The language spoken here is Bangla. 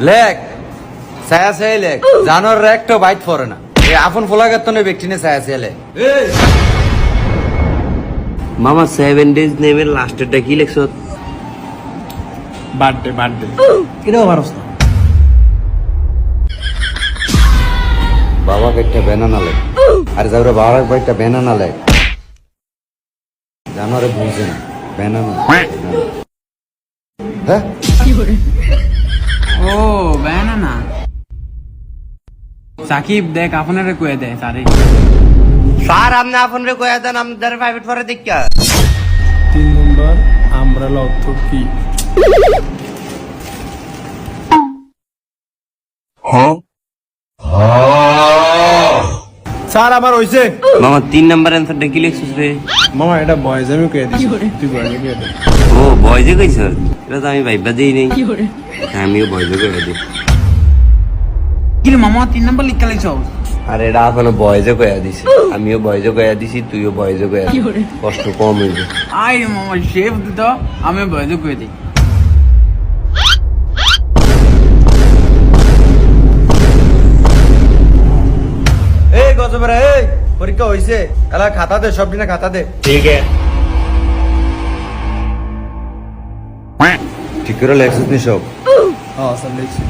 লেখ ছায়া ছায়া লেখ জানোর একটা বাইট পড়ে না এই আপন ফোলাগার তো ব্যক্তি নে ছায়া ছায়া লেখ মামা 7 days নেমের লাস্টেরটা কি লেখছ? বার্থডে কিরেও পারস না। বাবাকে একটা ব্যানানা লেখ আর যাবরে বাবার একটা ব্যানানা লেখ জানোরে বুঝে না ব্যানানা হ্যাঁ ও ব্যানানা সাকিব দেখ আপনারে কয়ে দে সারে স্যার আপনি আপন রে কয়া দেন আমাদের প্রাইভেট পরে দেখা 3 নম্বর আমব্রেলা অর্থ কি? স্যার আমার হইছে। মামা 3 নাম্বার অ্যানসারটা কি লিখছিস রে? মামা এটা বয়েজ আমি কয়ে দিছি, তুই বয়েজ কয়ে দে। ও বয়জে কইছ, এটা তো আমি ভাইবা দেই নাই। আমিও বয়জে কইয়া দিই। কিরে মামা 3 নাম্বার লিখা লাইছ? আর এটা এখনো বয়জে কইয়া দিছি, আমিও বয়জে কইয়া দিছি, তুইও বয়জে কইয়া দিস, কষ্ট কম হইবে। আই মামা শেফ দিত আমি বয়জ কয়ে দিই। এই গজবরা এই পরীক্ষা হইছে এলা খাতা দে সব দিনে খাতা দে ঠিক করে লেখছিস নি সব? হ্যাঁ স্যার লিখছি।